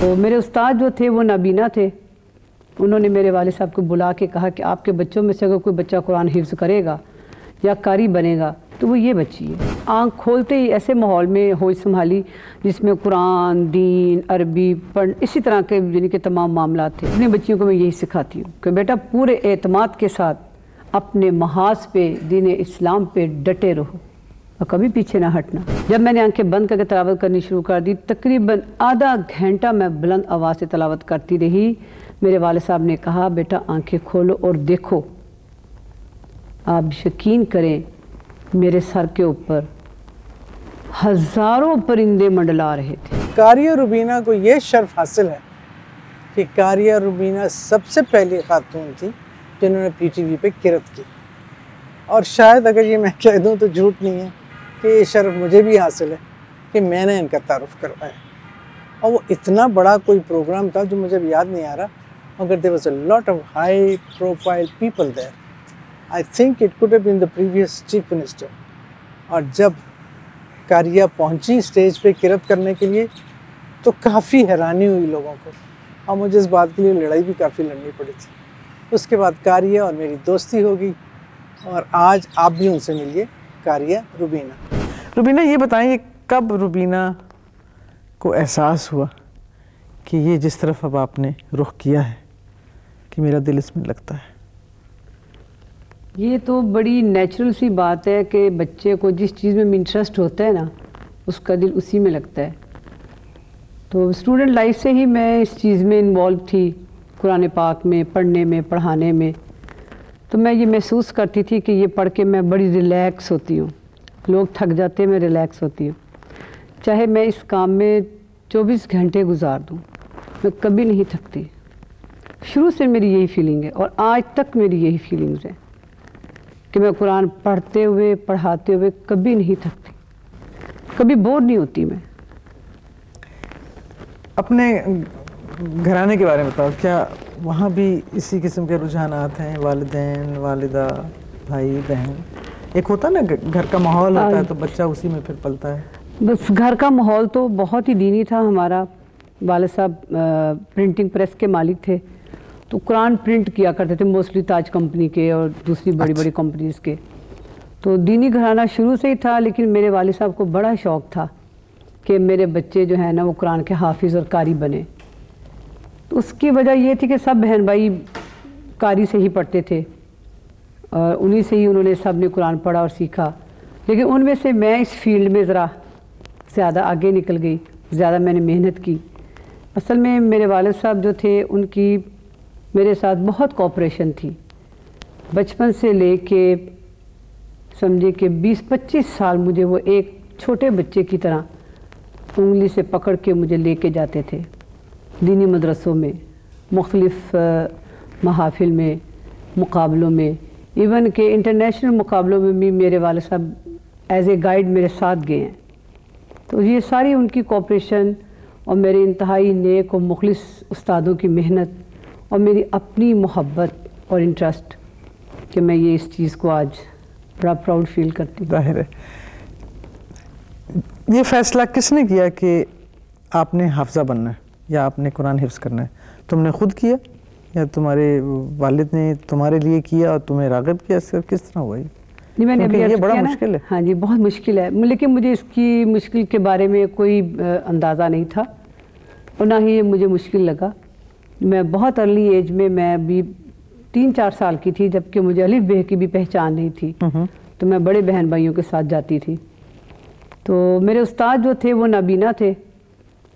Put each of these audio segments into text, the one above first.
تو میرے استاد جو تھے وہ نابینا تھے. انہوں نے میرے والد صاحب کو بلا کے کہا کہ آپ کے بچوں میں سے اگر کوئی بچہ قرآن حفظ کرے گا یا قاری بنے گا تو وہ یہ بچی ہے. آنکھ کھولتے ہی ایسے ماحول میں ہوش سنبھالی جس میں قرآن، دین، عربی پڑھ اسی طرح کے یعنی کہ تمام معاملات تھے. اپنی بچیوں کو میں یہی سکھاتی ہوں کہ بیٹا پورے اعتماد کے ساتھ اپنے محاذ پہ دین اسلام پہ ڈٹے رہو اور کبھی پیچھے نہ ہٹنا. جب میں نے آنکھیں بند کر کے تلاوت کرنی شروع کر دی تقریباً آدھا گھنٹہ میں بلند آواز سے تلاوت کرتی رہی. میرے والد صاحب نے کہا بیٹا آنکھیں کھولو اور دیکھو. آپ یقین کریں میرے سر کے اوپر ہزاروں پرندے منڈلا رہے تھے. قاریہ روبینہ کو یہ شرف حاصل ہے کہ قاریہ روبینہ سب سے پہلی خاتون تھی جنہوں نے پی ٹی وی پہ قرأت کی. اور شاید اگر یہ میں کہہ دوں تو جھوٹ نہیں ہے کہ یہ شرف مجھے بھی حاصل ہے کہ میں نے ان کا تعارف کروایا. اور وہ اتنا بڑا کوئی پروگرام تھا جو مجھے یاد نہیں آ رہا مگر there was a lot of high profile people there. I think it could have been the previous chief minister. اور جب قاریہ پہنچی اسٹیج پہ قرأت کرنے کے لیے تو کافی حیرانی ہوئی لوگوں کو اور مجھے اس بات کے لیے لڑائی بھی کافی لڑنی پڑی تھی. اس کے بعد قاریہ اور میری دوستی ہوگی اور آج آپ بھی ان سے ملیے قاریہ روبینہ. روبینہ یہ بتائیں کہ کب روبینہ کو احساس ہوا کہ یہ جس طرف اب آپ نے رخ کیا ہے کہ میرا دل اس میں لگتا ہے؟ یہ تو بڑی نیچرل سی بات ہے کہ بچے کو جس چیز میں انٹرسٹ ہوتا ہے نا اس کا دل اسی میں لگتا ہے. تو اسٹوڈنٹ لائف سے ہی میں اس چیز میں انوالو تھی، قرآن پاک میں، پڑھنے میں، پڑھانے میں. تو میں یہ محسوس کرتی تھی کہ یہ پڑھ کے میں بڑی ریلیکس ہوتی ہوں. لوگ تھک جاتے ہیں، میں ریلیکس ہوتی ہوں. چاہے میں اس کام میں 24 گھنٹے گزار دوں میں کبھی نہیں تھکتی. شروع سے میری یہی فیلنگ ہے اور آج تک میری یہی فیلنگز ہے کہ میں قرآن پڑھتے ہوئے پڑھاتے ہوئے کبھی نہیں تھکتی، کبھی بور نہیں ہوتی. میں اپنے گھرانے کے بارے میں بتاؤ، کیا وہاں بھی اسی قسم کے رجحانات ہیں؟ والدین، والدہ، بھائی، بہن، ایک ہوتا نا گھر کا ماحول ہوتا ہے تو بچہ اسی میں پھر پلتا ہے. بس گھر کا ماحول تو بہت ہی دینی تھا. ہمارا والد صاحب پرنٹنگ پریس کے مالک تھے تو قرآن پرنٹ کیا کرتے تھے موسٹلی تاج کمپنی کے اور دوسری بڑی بڑی کمپنیز کے. تو دینی گھرانہ شروع سے ہی تھا لیکن میرے والد صاحب کو بڑا شوق تھا کہ میرے بچے جو ہیں نا وہ قرآن کے حافظ اور قاری بنے. تو اس کی وجہ یہ تھی کہ سب بہن بھائی قاری سے ہی پڑھتے تھے اور انہی سے ہی انہوں نے سب نے قرآن پڑھا اور سیکھا. لیکن ان میں سے میں اس فیلڈ میں ذرا زیادہ آگے نکل گئی، زیادہ میں نے محنت کی. اصل میں میرے والد صاحب جو تھے ان کی میرے ساتھ بہت کوپریشن تھی. بچپن سے لے کے سمجھے کہ 20-25 سال مجھے وہ ایک چھوٹے بچے کی طرح انگلی سے پکڑ کے مجھے لے کے جاتے تھے دینی مدرسوں میں، مختلف محافل میں، مقابلوں میں، ایون کہ انٹرنیشنل مقابلوں میں بھی میرے والد صاحب ایز اے گائیڈ میرے ساتھ گئے ہیں. تو یہ ساری ان کی کوپریشن اور میرے انتہائی نیک اور مخلص استادوں کی محنت اور میری اپنی محبت اور انٹرسٹ کہ میں یہ اس چیز کو آج بڑا پراؤڈ فیل کرتی ہوں. ظاہر ہے. یہ فیصلہ کس نے کیا کہ آپ نے حافظہ بننا ہے یا آپ نے قرآن حفظ کرنا ہے؟ تم نے خود کیا یا تمہارے والد نے تمہارے لیے کیا اور تمہیں راغب کیا؟ صرف کس طرح ہوا جی میں نے یہ بڑا مشکل ہے. ہاں جی بہت مشکل ہے لیکن مجھے اس کی مشکل کے بارے میں کوئی اندازہ نہیں تھا اور نہ ہی یہ مجھے مشکل لگا. میں بہت ارلی ایج میں ابھی 3-4 سال کی تھی جبکہ مجھے الف بے کی بھی پہچان نہیں تھی. تو میں بڑے بہن بھائیوں کے ساتھ جاتی تھی. تو میرے استاد جو تھے وہ نابینا تھے.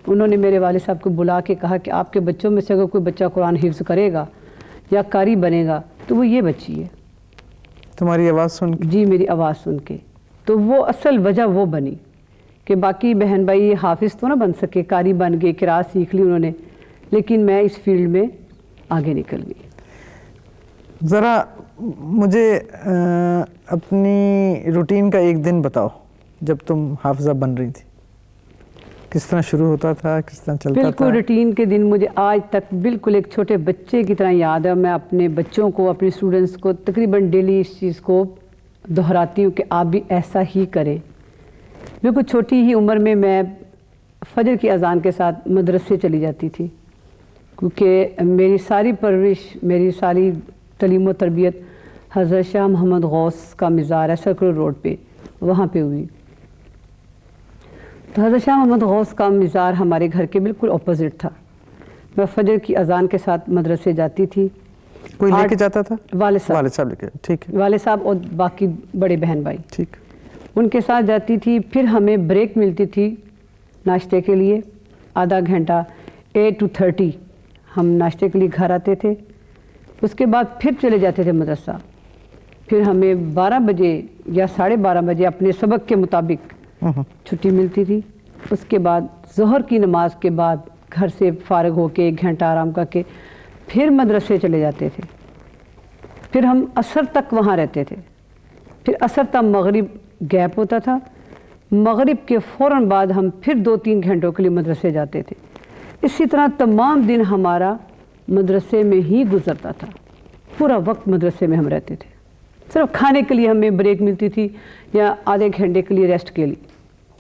انہوں نے میرے والد صاحب کو بلا کے کہا کہ آپ کے بچوں میں سے اگر کوئی بچہ قرآن حفظ کرے گا یا قاری بنے گا تو وہ یہ بچی ہے. تمہاری آواز سن کے؟ جی میری آواز سن کے. تو وہ اصل وجہ وہ بنی کہ باقی بہن بھائی حافظ تو نہ بن سکے، قاری بن گئے، قراءت سیکھ لی انہوں نے، لیکن میں اس فیلڈ میں آگے نکل گئی. ذرا مجھے اپنی روٹین کا ایک دن بتاؤ جب تم حافظہ بن رہی تھی. کس طرح شروع ہوتا تھا، کس طرح چلتا تھا؟ بالکل روٹین کے دن مجھے آج تک بالکل ایک چھوٹے بچے کی طرح یاد ہے. میں اپنے بچوں کو، اپنے اسٹوڈنٹس کو تقریباً ڈیلی اس چیز کو دہراتی ہوں کہ آپ بھی ایسا ہی کریں. بالکل چھوٹی ہی عمر میں فجر کی اذان کے ساتھ مدرسے چلی جاتی تھی، کیونکہ میری ساری پرورش، میری ساری تعلیم و تربیت حضرت شاہ محمد غوث کا مزار ہے سرکل روڈ پہ، وہاں پہ ہوئی۔ تو حضرت شاہ محمد غوث کا مزار ہمارے گھر کے بالکل اپوزٹ تھا۔ میں فجر کی اذان کے ساتھ مدرسے جاتی تھی۔ کوئی لے کے جاتا تھا؟ والد صاحب، والد صاحب لے کے، ٹھیک ہے، والد صاحب اور باقی بڑے بہن بھائی، ٹھیک، ان کے ساتھ جاتی تھی۔ پھر ہمیں بریک ملتی تھی ناشتے کے لیے، آدھا گھنٹہ 8 to 30 ہم ناشتے کے لیے گھر آتے تھے۔ اس کے بعد پھر چلے جاتے تھے مدرسہ۔ پھر ہمیں 12 بجے یا 12:30 بجے اپنے سبق کے مطابق چھٹی ملتی تھی۔ اس کے بعد ظہر کی نماز کے بعد گھر سے فارغ ہو کے 1 گھنٹہ آرام کر کے پھر مدرسے چلے جاتے تھے۔ پھر ہم عصر تک وہاں رہتے تھے۔ پھر عصر تک مغرب گیپ ہوتا تھا، مغرب کے فوراً بعد ہم پھر 2-3 گھنٹوں کے لیے مدرسے جاتے تھے۔ اسی طرح تمام دن ہمارا مدرسے میں ہی گزرتا تھا، پورا وقت مدرسے میں ہم رہتے تھے۔ صرف کھانے کے لیے ہمیں بریک ملتی تھی یا آدھے گھنٹے کے لیے ریسٹ کے لیے،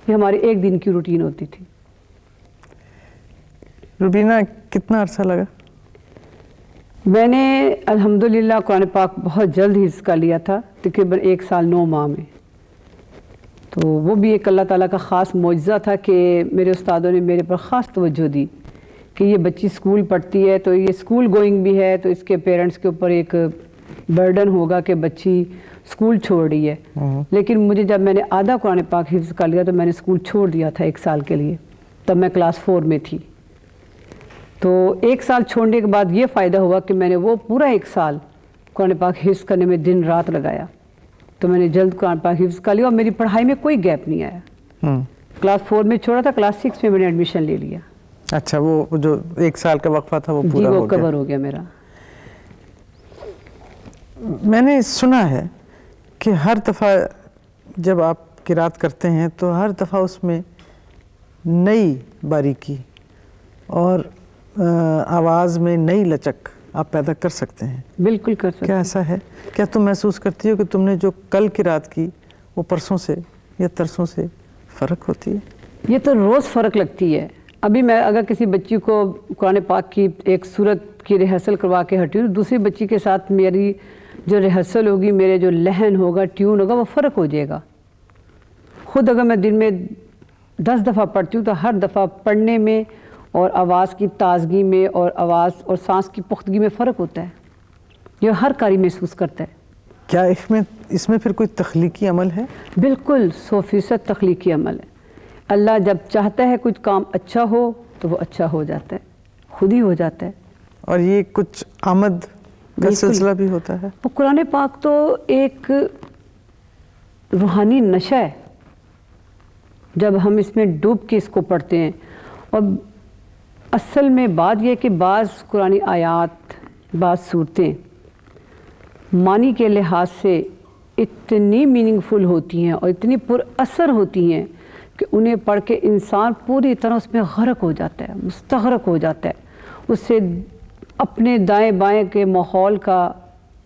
یہ ہماری ایک دن کی روٹین ہوتی تھی۔ روبینہ کتنا عرصہ لگا؟ میں نے الحمدللہ قرآن پاک بہت جلد ہی حفظ کر لیا تھا، تقریباً 1 سال 9 ماہ میں۔ تو وہ بھی ایک اللہ تعالیٰ کا خاص معجزہ تھا کہ میرے استادوں نے میرے پر خاص توجہ دی کہ یہ بچی اسکول پڑھتی ہے تو یہ اسکول گوئنگ بھی ہے، تو اس کے پیرنٹس کے اوپر ایک برڈن ہوگا کہ بچی اسکول چھوڑ رہی ہے۔ لیکن مجھے جب میں نے آدھا قرآن پاک حفظ کر لیا تو میں نے اسکول چھوڑ دیا تھا 1 سال کے لیے، تب میں کلاس 4 میں تھی۔ تو 1 سال چھوڑنے کے بعد یہ فائدہ ہوا کہ میں نے وہ پورا 1 سال قرآن پاک حفظ کرنے میں دن رات لگایا، تو میں نے جلد قرآن پاک حفظ کر لیا اور میری پڑھائی میں کوئی گیپ نہیں آیا۔ کلاس 4 میں چھوڑا تھا، کلاس 6 میں نے ایڈمیشن لے لیا۔ اچھا، وہ جو 1 سال کا وقفہ تھا وہ پورا جی، وہ ہو گیا؟ کور ہو گیا میرا۔ میں نے سنا ہے کہ ہر دفعہ جب آپ قرات کرتے ہیں تو ہر دفعہ اس میں نئی باریکی اور آواز میں نئی لچک آپ پیدا کر سکتے ہیں۔ بالکل کر سکتے۔ کیا ایسا ہے؟ کیا تم محسوس کرتی ہو کہ تم نے جو کل قرات کی وہ پرسوں سے یا ترسوں سے فرق ہوتی ہے؟ یہ تو روز فرق لگتی ہے۔ ابھی میں اگر کسی بچی کو قرآن پاک کی ایک سورت کی ریہرسل کروا کے ہٹی ہوں، دوسری بچی کے ساتھ میری جو ریہرسل ہوگی، میرے جو لہن ہوگا، ٹیون ہوگا، وہ فرق ہو جائے گا۔ خود اگر میں دن میں 10 دفعہ پڑھتی ہوں تو ہر دفعہ پڑھنے میں اور آواز کی تازگی میں اور آواز اور سانس کی پختگی میں فرق ہوتا ہے، یہ ہر قاری محسوس کرتا ہے۔ کیا اس میں پھر کوئی تخلیقی عمل ہے؟ بالکل 100% تخلیقی عمل ہے۔ اللہ جب چاہتا ہے کچھ کام اچھا ہو تو وہ اچھا ہو جاتا ہے، خود ہی ہو جاتا ہے۔ اور یہ کچھ آمد کا سلسلہ بھی ہوتا ہے؟ وہ قرآن پاک تو ایک روحانی نشہ ہے، جب ہم اس میں ڈوب کے اس کو پڑھتے ہیں۔ اور اصل میں بات یہ کہ بعض قرآنی آیات، بعض صورتیں معنی کے لحاظ سے اتنی میننگ فل ہوتی ہیں اور اتنی پر اثر ہوتی ہیں کہ انہیں پڑھ کے انسان پوری طرح اس میں غرق ہو جاتا ہے، مستغرق ہو جاتا ہے۔ اس سے اپنے دائیں بائیں کے ماحول کا،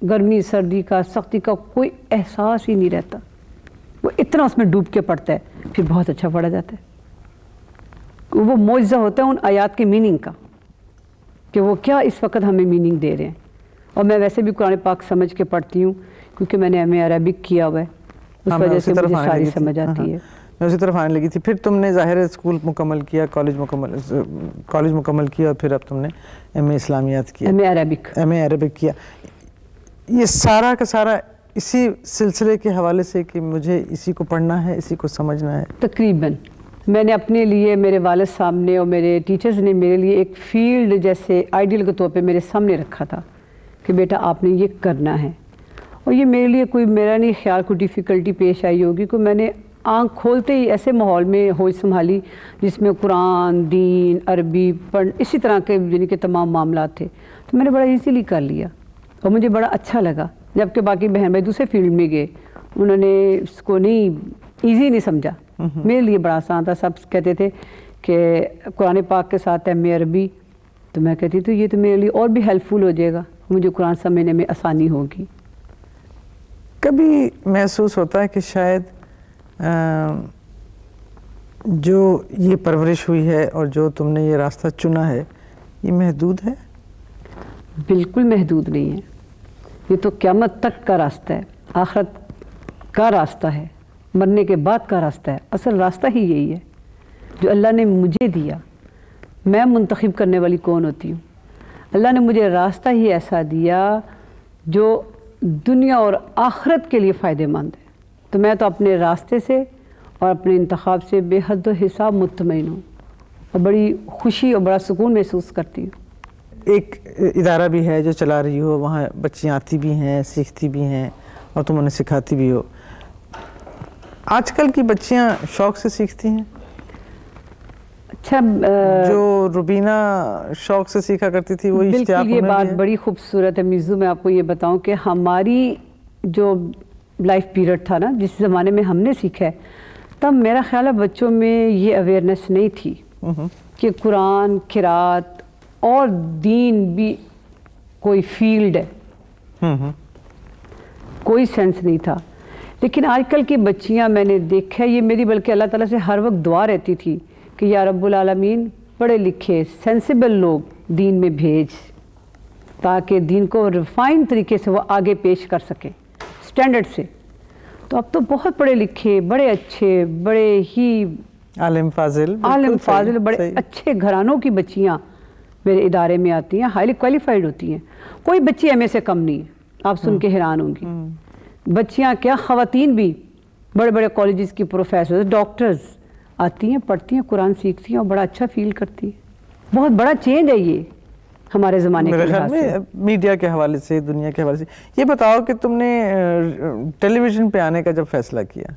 گرمی سردی کا، سختی کا کوئی احساس ہی نہیں رہتا، وہ اتنا اس میں ڈوب کے پڑھتا ہے، پھر بہت اچھا پڑھا جاتا ہے۔ وہ معجزہ ہوتا ہے ان آیات کے میننگ کا کہ وہ کیا اس وقت ہمیں میننگ دے رہے ہیں۔ اور میں ویسے بھی قرآن پاک سمجھ کے پڑھتی ہوں کیونکہ میں نے ایم اے عربک کیا ہوا ہے، اس وجہ سے مجھے ساری سمجھ آتی ہے۔ میں اسی طرف آنے لگی تھی۔ پھر تم نے ظاہر اسکول مکمل کیا، کالج مکمل کیا، اور پھر اب تم نے ایم اے اسلامیات کیا، ایم اے عربک کیا۔ یہ سارا کا سارا اسی سلسلے کے حوالے سے کہ مجھے اسی کو پڑھنا ہے، اسی کو سمجھنا ہے؟ تقریباً میں نے اپنے لیے، میرے والد صاحب نے اور میرے ٹیچرز نے میرے لیے ایک فیلڈ جیسے آئیڈیل کے طور پہ میرے سامنے رکھا تھا کہ بیٹا آپ نے یہ کرنا ہے۔ اور یہ میرے لیے کوئی، میرا نہیں خیال کوئی ڈیفیکلٹی پیش آئی ہوگی، کہ میں نے آنکھ کھولتے ہی ایسے ماحول میں ہوش سنبھالی جس میں قرآن، دین، عربی اسی طرح کے یعنی کہ تمام معاملات تھے، تو میں نے بڑا ایزیلی کر لیا اور مجھے بڑا اچھا لگا۔ جبکہ باقی بہن بھائی دوسرے فیلڈ میں گئے، انہوں نے اس کو ایزی نہیں سمجھا، میرے لیے بڑا آسان تھا۔ سب کہتے تھے کہ قرآن پاک کے ساتھ ایم اے عربی، تو میں کہتی تو یہ تو میرے لیے اور بھی ہیلپ فل ہو جائے گا، مجھے قرآن سمجھنے میں آسانی ہوگی۔ کبھی محسوس ہوتا ہے کہ شاید جو یہ پرورش ہوئی ہے اور جو تم نے یہ راستہ چنا ہے یہ محدود ہے؟ بالکل محدود نہیں ہے، یہ تو قیامت تک کا راستہ ہے، آخرت کا راستہ ہے، مرنے کے بعد کا راستہ ہے۔ اصل راستہ ہی یہی ہے جو اللہ نے مجھے دیا۔ میں منتخب کرنے والی کون ہوتی ہوں؟ اللہ نے مجھے راستہ ہی ایسا دیا جو دنیا اور آخرت کے لیے فائدہ مند ہے، تو میں تو اپنے راستے سے اور اپنے انتخاب سے بے حد و حساب مطمئن ہوں اور بڑی خوشی اور بڑا سکون محسوس کرتی ہوں۔ ایک ادارہ بھی ہے جو چلا رہی ہو، وہاں بچیاں آتی بھی ہیں، سیکھتی بھی ہیں اور تم انہیں سکھاتی بھی ہو۔ آج کل کی بچیاں شوق سے سیکھتی ہیں؟ اچھا، جو روبینہ شوق سے سیکھا کرتی تھی وہی اشتیاق بالکل یہ بات بڑی خوبصورت ہے میزو۔ میں آپ کو یہ بتاؤں کہ ہماری جو لائف پیریڈ تھا نا، جس زمانے میں ہم نے سیکھا ہے، تب میرا خیال ہے بچوں میں یہ اویئرنیس نہیں تھی کہ قرآن، قرات اور دین بھی کوئی فیلڈ ہے، کوئی سینس نہیں تھا۔ لیکن آج کل کی بچیاں میں نے دیکھا ہے، یہ میری بلکہ اللہ تعالیٰ سے ہر وقت دعا رہتی تھی کہ یا رب العالمین پڑھے لکھے سینسیبل لوگ دین میں بھیج، تاکہ دین کو ریفائن طریقے سے وہ آگے پیش کر سکیں سٹینڈرڈ سے۔ تو اب تو بہت پڑھے لکھے، بڑے اچھے، بڑے ہی عالم فاضل، بڑے اچھے گھرانوں کی بچیاں میرے ادارے میں آتی ہیں، ہائیلی کوالیفائڈ ہوتی ہیں۔ کوئی بچی ایم اے سے کم نہیں ہے، آپ سن کے حیران ہوں گی۔ بچیاں کیا، خواتین بھی بڑے بڑے کالجز کی پروفیسر، ڈاکٹرز آتی ہیں، پڑھتی ہیں، قرآن سیکھتی ہیں اور بڑا اچھا فیل کرتی ہیں۔ بہت بڑا چینج ہے یہ ہمارے زمانے کے لحاظ سے، میڈیا کے حوالے سے، دنیا کے حوالے سے۔ یہ بتاؤ کہ تم نے ٹیلی ویژن پہ آنے کا جب فیصلہ کیا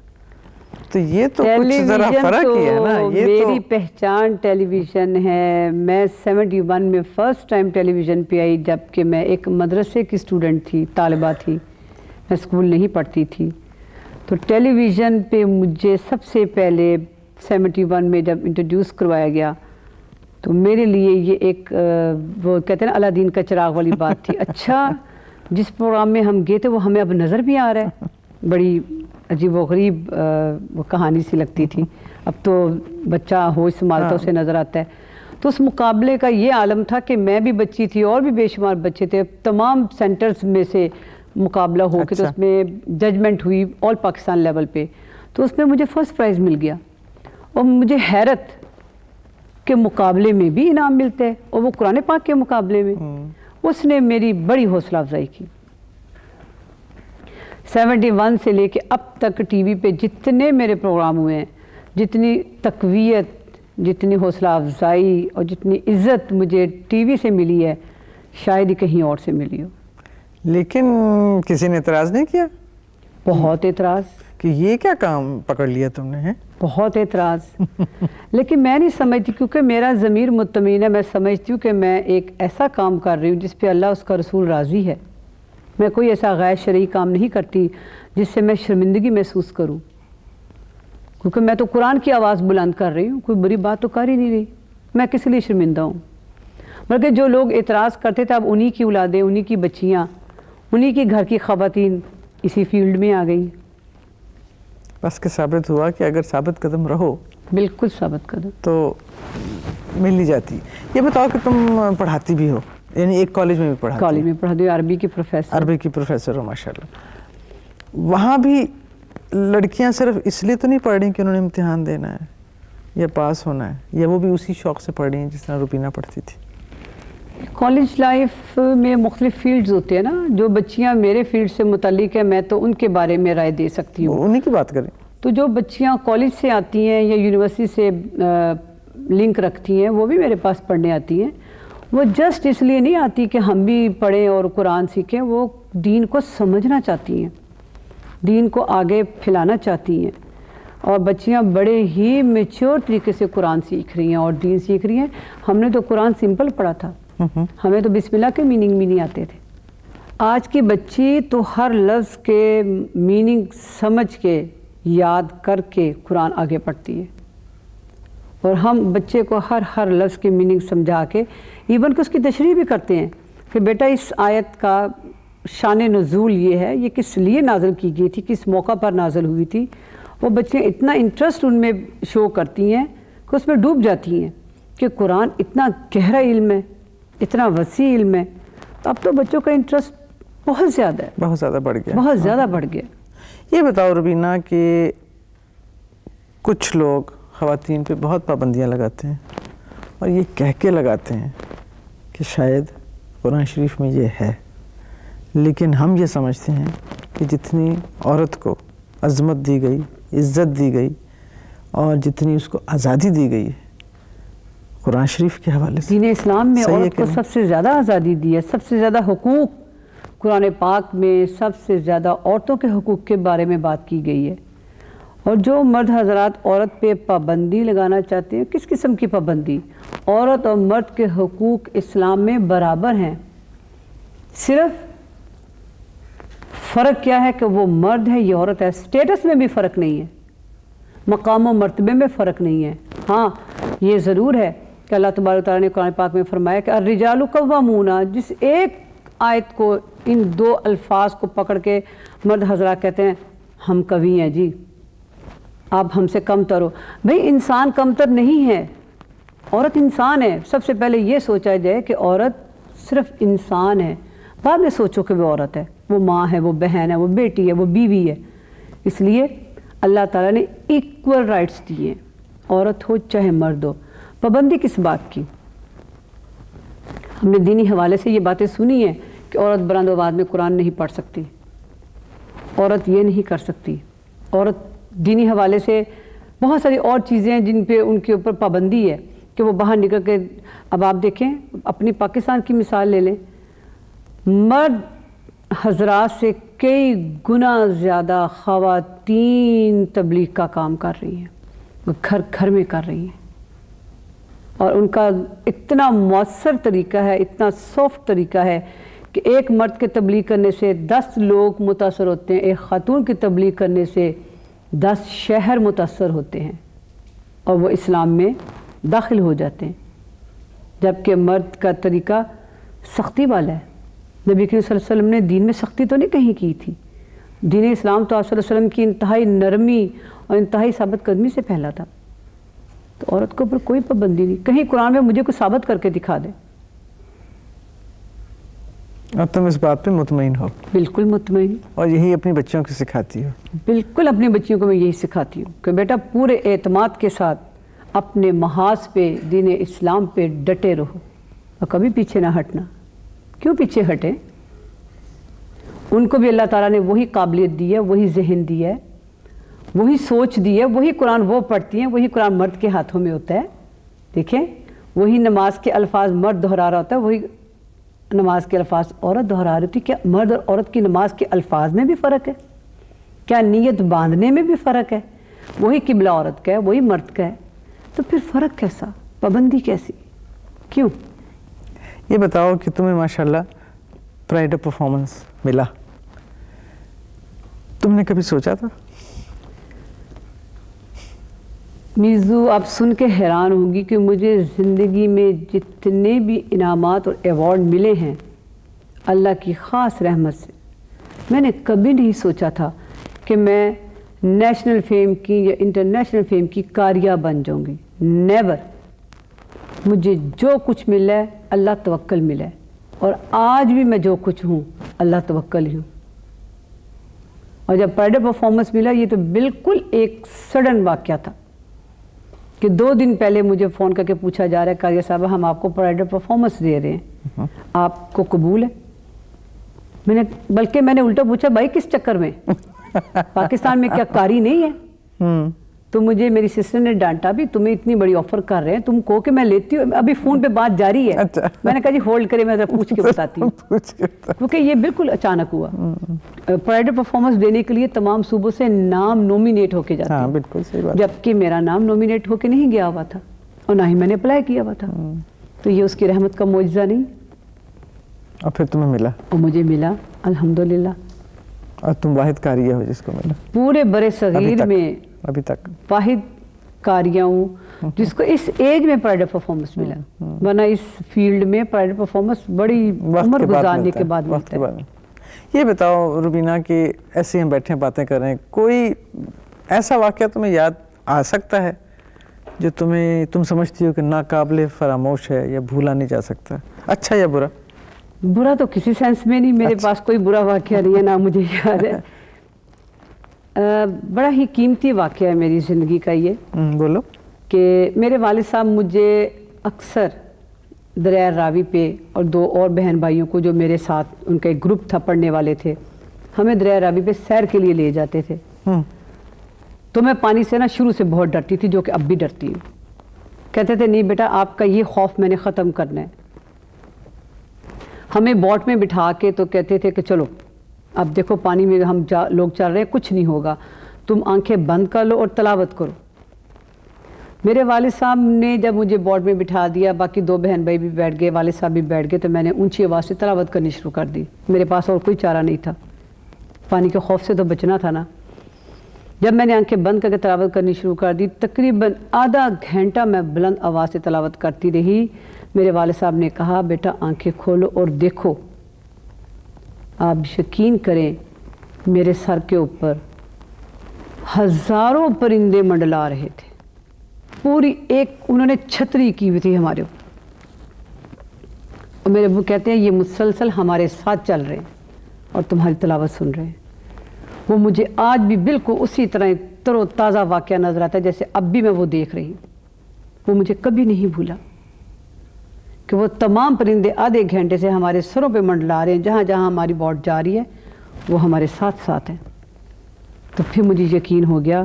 تو یہ تو کچھ ذرا فرق ہی ہے نا۔ میری پہچان ٹیلی ویژن ہے۔ میں 71 میں فرسٹ ٹائم ٹیلی ویژن پہ آئی، جبکہ میں ایک مدرسے کی اسٹوڈنٹ تھی، طالبہ تھی، میں اسکول نہیں پڑھتی تھی۔ تو ٹیلی ویژن پہ مجھے سب سے پہلے 71 میں جب انٹروڈیوس کروایا گیا تو میرے لیے یہ ایک وہ کہتے ہیں نا الادین کا چراغ والی بات تھی۔ اچھا، جس پروگرام میں ہم گئے تھے وہ ہمیں اب نظر بھی آ رہا ہے۔ بڑی عجیب و غریب وہ کہانی سی لگتی تھی، اب تو بچہ ہوش سنبھالتا اسے نظر آتا ہے۔ تو اس مقابلے کا یہ عالم تھا کہ میں بھی بچی تھی اور بھی بے شمار بچے تھے، تمام سینٹرز میں سے مقابلہ ہو کے تو اس میں ججمنٹ ہوئی آل پاکستان لیول پہ، تو اس میں مجھے فرسٹ پرائز مل گیا۔ اور مجھے حیرت کے مقابلے میں بھی انعام ملتے ہیں، اور وہ قرآن پاک کے مقابلے میں۔ اس نے میری بڑی حوصلہ افزائی کی۔ 71 سے لے کے اب تک ٹی وی پہ جتنے میرے پروگرام ہوئے ہیں، جتنی تقویت، جتنی حوصلہ افزائی اور جتنی عزت مجھے ٹی وی سے ملی ہے، شاید ہی کہیں اور سے ملی ہو۔ لیکن کسی نے اعتراض نہیں کیا؟ بہت اعتراض کہ یہ کیا کام پکڑ لیا تم نے؟ بہت اعتراض، لیکن میں نہیں سمجھتی، کیونکہ میرا ضمیر مطمئن ہے۔ میں سمجھتی ہوں کہ میں ایک ایسا کام کر رہی ہوں جس پہ اللہ اس کا رسول راضی ہے۔ میں کوئی ایسا غیر شرعی کام نہیں کرتی جس سے میں شرمندگی محسوس کروں، کیونکہ میں تو قرآن کی آواز بلند کر رہی ہوں، کوئی بری بات تو کر ہی نہیں رہی۔ میں کس لیے شرمندہ ہوں؟ بلکہ جو لوگ اعتراض کرتے تھے، اب انہی کی اولادیں، انہی کی بچیاں، انہی کی گھر کی خواتین اسی فیلڈ میں آ گئی۔ بس کہ ثابت ہوا کہ اگر ثابت قدم رہو، بالکل ثابت قدم، تو مل ہی جاتی۔ یہ بتاؤ کہ تم پڑھاتی بھی ہو، یعنی ایک کالج میں بھی پڑھاتی؟ کالج میں پڑھاتی ہوں، عربی کی پروفیسر۔ عربی کی پروفیسر ہو، ماشاءاللہ۔ وہاں بھی لڑکیاں صرف اس لیے تو نہیں پڑھ رہی کہ انہوں نے امتحان دینا ہے یا پاس ہونا ہے، یا وہ بھی اسی شوق سے پڑھ رہی ہیں جس طرح روبینہ پڑھتی تھی؟ کالج لائف میں مختلف فیلڈز ہوتے ہیں نا، جو بچیاں میرے فیلڈ سے متعلق ہیں میں تو ان کے بارے میں رائے دے سکتی ہوں۔ انہی کی بات کریں تو جو بچیاں کالج سے آتی ہیں یا یونیورسٹی سے لنک رکھتی ہیں، وہ بھی میرے پاس پڑھنے آتی ہیں۔ وہ جسٹ اس لیے نہیں آتی کہ ہم بھی پڑھیں اور قرآن سیکھیں، وہ دین کو سمجھنا چاہتی ہیں، دین کو آگے پھیلانا چاہتی ہیں۔ اور بچیاں بڑے ہی میچور طریقے سے قرآن سیکھ رہی ہیں اور دین سیکھ رہی ہیں۔ ہم نے تو قرآن سمپل پڑھا تھا، ہمیں تو بسم اللہ کے میننگ بھی نہیں آتے تھے۔ آج کی بچی تو ہر لفظ کے میننگ سمجھ کے، یاد کر کے قرآن آگے پڑھتی ہے، اور ہم بچے کو ہر لفظ کے میننگ سمجھا کے ایون کہ اس کی تشریح بھی کرتے ہیں کہ بیٹا اس آیت کا شان نزول یہ ہے، یہ کس لیے نازل کی گئی تھی، کس موقع پر نازل ہوئی تھی، وہ بچے اتنا انٹرسٹ ان میں شو کرتی ہیں کہ اس میں ڈوب جاتی ہیں کہ قرآن اتنا گہرا علم ہے، اتنا وسیع علم ہے. اب تو بچوں کا انٹرسٹ بہت زیادہ ہے، بہت زیادہ بڑھ گیا، بہت زیادہ بڑھ گیا. یہ بتاؤ روبینہ کہ کچھ لوگ خواتین پہ بہت پابندیاں لگاتے ہیں اور یہ کہہ کے لگاتے ہیں کہ شاید قرآن شریف میں یہ ہے، لیکن ہم یہ سمجھتے ہیں کہ جتنی عورت کو عظمت دی گئی، عزت دی گئی اور جتنی اس کو آزادی دی گئی ہے قرآن شریف کے حوالے سے، دین اسلام میں صحیح ہے عورت کہ کو نہیں؟ سب سے زیادہ آزادی دی ہے، سب سے زیادہ حقوق قرآن پاک میں سب سے زیادہ عورتوں کے حقوق کے بارے میں بات کی گئی ہے. اور جو مرد حضرات عورت پہ پابندی لگانا چاہتے ہیں، کس قسم کی پابندی؟ عورت اور مرد کے حقوق اسلام میں برابر ہیں، صرف فرق کیا ہے کہ وہ مرد ہے، یہ عورت ہے. سٹیٹس میں بھی فرق نہیں ہے، مقام و مرتبے میں فرق نہیں ہے. ہاں یہ ضرور ہے کہ اللہ تبارک و تعالیٰ نے قرآن پاک میں فرمایا کہ الرجال قوامون، جس ایک آیت کو، ان دو الفاظ کو پکڑ کے مرد حضرات کہتے ہیں ہم قوی ہیں جی، آپ ہم سے کم تر ہو. بھئی انسان کم تر نہیں ہے، عورت انسان ہے. سب سے پہلے یہ سوچا جائے کہ عورت صرف انسان ہے، بعد میں سوچو کہ وہ عورت ہے، وہ ماں ہے، وہ بہن ہے، وہ بیٹی ہے، وہ بیوی ہے. اس لیے اللہ تعالیٰ نے ایکول رائٹس دیے، عورت ہو چاہے مرد ہو. پابندی کس بات کی؟ ہم نے دینی حوالے سے یہ باتیں سنی ہیں کہ عورت بلند آواز میں قرآن نہیں پڑھ سکتی، عورت یہ نہیں کر سکتی. عورت دینی حوالے سے بہت ساری اور چیزیں ہیں جن پہ ان کے اوپر پابندی ہے کہ وہ باہر نکل کے. اب آپ دیکھیں اپنی پاکستان کی مثال لے لیں، مرد حضرات سے کئی گنا زیادہ خواتین تبلیغ کا کام کر رہی ہیں، وہ گھر گھر میں کر رہی ہیں، اور ان کا اتنا مؤثر طریقہ ہے، اتنا سافٹ طریقہ ہے کہ ایک مرد کے تبلیغ کرنے سے 10 لوگ متاثر ہوتے ہیں، ایک خاتون کی تبلیغ کرنے سے 10 شہر متاثر ہوتے ہیں اور وہ اسلام میں داخل ہو جاتے ہیں. جبکہ مرد کا طریقہ سختی والا ہے. نبی کریم صلی اللہ علیہ وسلم نے دین میں سختی تو نہیں کہیں کی تھی. دین اسلام تو آپ صلی اللہ علیہ وسلم کی انتہائی نرمی اور انتہائی ثابت قدمی سے پھیلا تھا. تو عورت کے اوپر کوئی پابندی نہیں. کہیں قرآن میں مجھے کچھ ثابت کر کے دکھا دے. اور تم اس بات پہ مطمئن ہو؟ بالکل مطمئن. اور یہی اپنی بچیوں کو سکھاتی ہو؟ بالکل اپنی بچیوں کو میں یہی سکھاتی ہوں کہ بیٹا پورے اعتماد کے ساتھ اپنے محاذ پہ دین اسلام پہ ڈٹے رہو اور کبھی پیچھے نہ ہٹنا. کیوں پیچھے ہٹیں؟ ان کو بھی اللہ تعالیٰ نے وہی قابلیت دی ہے، وہی ذہن دی ہے، وہی سوچ دی ہے. وہی قرآن وہ پڑھتی ہیں، وہی قرآن مرد کے ہاتھوں میں ہوتا ہے. دیکھیں وہی نماز کے الفاظ مرد دہرا رہا ہوتا ہے، وہی نماز کے الفاظ عورت دہرا رہی ہوتی. کیا مرد اور عورت کی نماز کے الفاظ میں بھی فرق ہے؟ کیا نیت باندھنے میں بھی فرق ہے؟ وہی قبلہ عورت کا ہے، وہی مرد کا ہے. تو پھر فرق کیسا؟ پابندی کیسی؟ کیوں؟ یہ بتاؤ کہ تمہیں ماشاءاللہ پرائڈ آف پرفارمنس ملا، تم نے کبھی سوچا تھا؟ میزو آپ سن کے حیران ہوں گی کہ مجھے زندگی میں جتنے بھی انعامات اور ایوارڈ ملے ہیں اللہ کی خاص رحمت سے، میں نے کبھی نہیں سوچا تھا کہ میں نیشنل فیم کی یا انٹرنیشنل فیم کی کاریہ بن جاؤں گی. نیور. مجھے جو کچھ ملا ہے اللہ توکل ملا ہے، اور آج بھی میں جو کچھ ہوں اللہ توکل ہی ہوں. اور جب پرائڈ آف پرفارمنس ملا یہ تو بالکل ایک سڈن واقعہ تھا کہ 2 دن پہلے مجھے فون کر کے پوچھا جا رہا ہے کاریہ صاحبہ ہم آپ کو پرائڈ آف پرفارمنس دے رہے ہیں، آپ کو قبول ہے؟ بلکہ میں نے الٹا پوچھا بھائی کس چکر میں؟ پاکستان میں کیا کاری نہیں ہے؟ تو مجھے میری سسٹر نے ڈانٹا بھی، تمہیں اتنی بڑی آفر کر رہے ہیں، تم کہو کہ میں لیتی ہوں. ابھی فون پہ بات جاری ہے. میں نے کہا جی ہولڈ کرے، میں ذرا پوچھ کے بتاتی ہوں، کیونکہ یہ بالکل اچانک ہوا. پرائڈ آف پرفارمنس دینے کے لیے تمام صوبوں سے نام نومینیٹ ہو کے جاتے ہیں. بالکل صحیح بات. جبکہ میرا نام نومینیٹ ہو کے نہیں گیا ہوا تھا اور نہ ہی میں نے اپلائی کیا ہوا تھا. تو یہ اس کی رحمت کا معجزہ نہیں؟ اور پھر تمہیں ملا؟ اور مجھے ملا الحمدللہ. اور تم واحد کاریہ ہو جس کو ملا پورے برے صغیر میں ابھی تک واحد کاریہ ہوں جس کو اس ایج میں پرائڈ آف پرفارمنس ملا. ورنہ اس فیلڈ میں پرائڈ آف پرفارمنس بڑی عمر گزارنے کے بعد ملتا ہے. یہ بتاؤ روبینہ کہ ایسے ہم بیٹھے باتیں کر رہے ہیں، کوئی ایسا واقعہ تمہیں یاد آ سکتا ہے جو تم سمجھتی ہو کہ ناقابل فراموش ہے یا بھولا نہیں جا سکتا، اچھا یا برا؟ برا تو کسی سینس میں نہیں، میرے پاس کوئی برا واقعہ نہیں ہے، نہ مجھے یاد ہے۔ بڑا ہی قیمتی واقعہ ہے میری زندگی کا یہ، بولو۔ کہ میرے والد صاحب مجھے اکثر دریائے راوی پہ اور 2 اور بہن بھائیوں کو جو میرے ساتھ ان کا ایک گروپ تھا پڑھنے والے تھے، ہمیں دریائے راوی پہ سیر کے لیے لے جاتے تھے۔ تو میں پانی سے نا شروع سے بہت ڈرتی تھی، جو کہ اب بھی ڈرتی ہوں۔ کہتے تھے نہیں بیٹا آپ کا یہ خوف میں نے ختم کرنا ہے۔ ہمیں بوٹ میں بٹھا کے تو کہتے تھے کہ چلو اب دیکھو پانی میں ہم لوگ چل رہے ہیں، کچھ نہیں ہوگا، تم آنکھیں بند کر لو اور تلاوت کرو۔ میرے والد صاحب نے جب مجھے بوٹ میں بٹھا دیا، باقی 2 بہن بھائی بھی بیٹھ گئے، والد صاحب بھی بیٹھ گئے، تو میں نے اونچی آواز سے تلاوت کرنی شروع کر دی۔ میرے پاس اور کوئی چارہ نہیں تھا، پانی کے خوف سے تو بچنا تھا نا۔ جب میں نے آنکھیں بند کر کے تلاوت کرنی شروع کر دی، تقریباً آدھا گھنٹہ میں بلند آواز سے تلاوت کرتی رہی۔ میرے والد صاحب نے کہا بیٹا آنکھیں کھولو اور دیکھو۔ آپ یقین کریں میرے سر کے اوپر ہزاروں پرندے منڈلا رہے تھے، پوری ایک انہوں نے چھتری کی ہوئی تھی ہمارے اوپر، اور میرے ابو کہتے ہیں یہ مسلسل ہمارے ساتھ چل رہے ہیں اور تمہاری تلاوت سن رہے ہیں۔ وہ مجھے آج بھی بالکل اسی طرح تر و تازہ واقعہ نظر آتا ہے جیسے اب بھی میں وہ دیکھ رہی ہوں۔ وہ مجھے کبھی نہیں بھولا کہ وہ تمام پرندے آدھے گھنٹے سے ہمارے سروں پہ منڈلا رہے ہیں، جہاں جہاں ہماری بوٹ جا رہی ہے وہ ہمارے ساتھ ساتھ ہیں۔ تو پھر مجھے یقین ہو گیا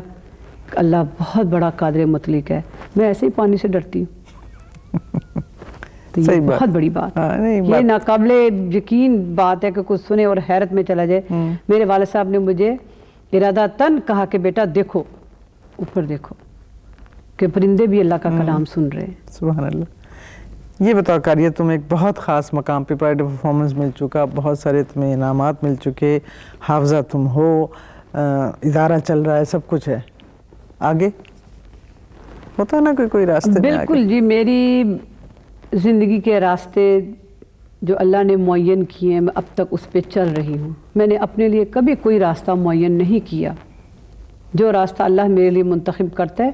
کہ اللہ بہت بڑا قادر مطلق ہے، میں ایسے ہی پانی سے ڈرتی ہوں۔ تو یہ بہت بڑی بات، یہ ناقابل یقین بات ہے کہ کچھ سنے اور حیرت میں چلا جائے۔ میرے والد صاحب نے مجھے ارادہ تن کہا کہ بیٹا دیکھو اوپر دیکھو، کہ پرندے بھی اللہ کا کلام سن رہے ہیں۔ سبحان اللہ۔ یہ بتاؤ قاریہ، تم ایک بہت خاص مقام پہ پرائڈ پرفارمنس مل چکا، بہت سارے تمہیں انعامات مل چکے، حافظہ تم ہو، ادارہ چل رہا ہے، سب کچھ ہے، آگے ہوتا ہے نا کوئی راستے میں؟ بالکل جی، میری زندگی کے راستے جو اللہ نے معین کیے ہیں میں اب تک اس پہ چل رہی ہوں۔ میں نے اپنے لیے کبھی کوئی راستہ معین نہیں کیا، جو راستہ اللہ میرے لیے منتخب کرتا ہے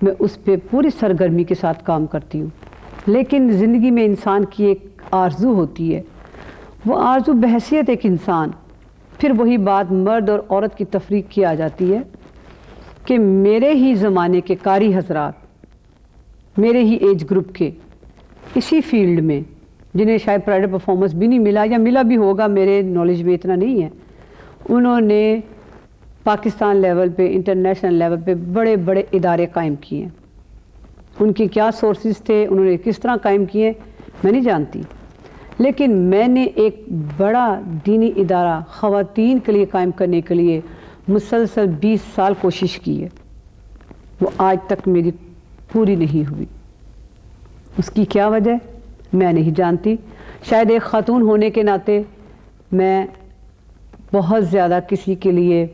میں اس پہ پوری سرگرمی کے ساتھ کام کرتی ہوں۔ لیکن زندگی میں انسان کی ایک آرزو ہوتی ہے، وہ آرزو بحیثیت ایک انسان، پھر وہی بات مرد اور عورت کی تفریق کی آ جاتی ہے کہ میرے ہی زمانے کے قاری حضرات، میرے ہی ایج گروپ کے اسی فیلڈ میں، جنہیں شاید پرائڈ پرفارمنس بھی نہیں ملا یا ملا بھی ہوگا، میرے نالج میں اتنا نہیں ہے، انہوں نے پاکستان لیول پہ، انٹرنیشنل لیول پہ بڑے بڑے ادارے قائم کیے ہیں۔ ان کے کیا سورسز تھے، انہوں نے کس طرح قائم کیے میں نہیں جانتی، لیکن میں نے ایک بڑا دینی ادارہ خواتین کے لیے قائم کرنے کے لیے مسلسل 20 سال کوشش کی ہے، وہ آج تک میری پوری نہیں ہوئی۔ اس کی کیا وجہ میں نہیں جانتی، شاید ایک خاتون ہونے کے ناطے میں بہت زیادہ کسی کے لیے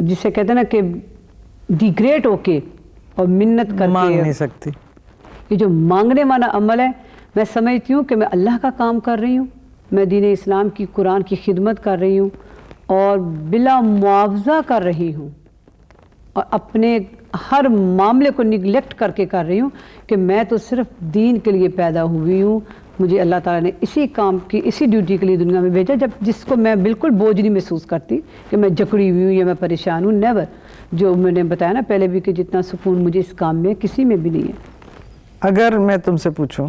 جسے کہتے ہیں نا کہ ڈیگریڈ ہو کے اور منت کر کے مانگ نہیں سکتی، یہ جو مانگنے والا عمل ہے، میں سمجھتی ہوں کہ میں اللہ کا کام کر رہی ہوں، میں دین اسلام کی قرآن کی خدمت کر رہی ہوں اور بلا معاوضہ کر رہی ہوں، اور اپنے ہر معاملے کو نگلیکٹ کر کے کر رہی ہوں کہ میں تو صرف دین کے لیے پیدا ہوئی ہوں۔ مجھے اللہ تعالیٰ نے اسی کام کی، اسی ڈیوٹی کے لیے دنیا میں بھیجا، جس کو میں بالکل بوجھ نہیں محسوس کرتی کہ میں جکڑی ہوئی ہوں یا میں پریشان ہوں، نیور۔ جو میں نے بتایا نا پہلے بھی کہ جتنا سکون مجھے اس کام میں کسی میں بھی نہیں ہے۔ اگر میں تم سے پوچھوں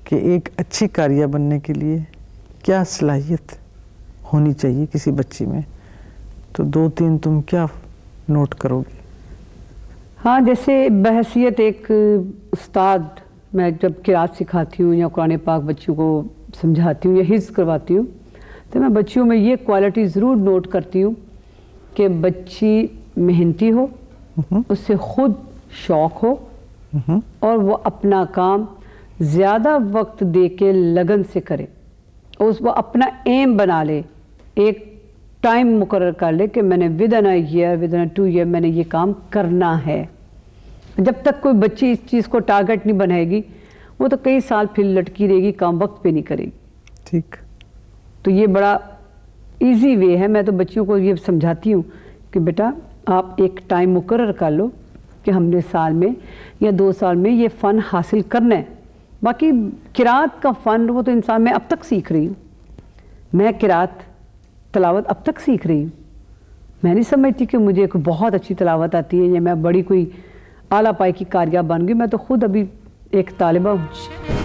کہ ایک اچھی قاریہ بننے کے لیے کیا صلاحیت ہونی چاہیے کسی بچی میں، تو 2-3 تم کیا نوٹ کرو گی؟ ہاں، جیسے بحیثیت ایک استاد میں جب قرات سکھاتی ہوں یا قرآن پاک بچیوں کو سمجھاتی ہوں یا حفظ کرواتی ہوں، تو میں بچیوں میں یہ کوالٹی ضرور نوٹ کرتی ہوں کہ بچی محنتی ہو، اس سے خود شوق ہو، اور وہ اپنا کام زیادہ وقت دے کے لگن سے کرے، اور اس کو اپنا ایم بنا لے، ایک ٹائم مقرر کر لے کہ میں نے within a year, within a 2 year میں نے یہ کام کرنا ہے۔ جب تک کوئی بچی اس چیز کو ٹارگٹ نہیں بنائے گی، وہ تو کئی سال پھر لٹکی رہے گی، کام وقت پہ نہیں کرے گی۔ ٹھیک، تو یہ بڑا ایزی وے ہے، میں تو بچیوں کو یہ سمجھاتی ہوں کہ بیٹا آپ ایک ٹائم مقرر کر لو کہ ہم نے سال میں یا 2 سال میں یہ فن حاصل کرنا ہے. باقی قرات کا فن وہ تو انسان میں اب تک سیکھ رہی ہوں. میں قرات تلاوت اب تک سیکھ رہی ہوں. میں نہیں سمجھتی کہ مجھے کوئی بہت اچھی تلاوت آتی ہے یا میں بڑی کوئی اعلیٰ پائے کی قاریہ بن گئی. میں تو خود ابھی ایک طالبہ ہوں.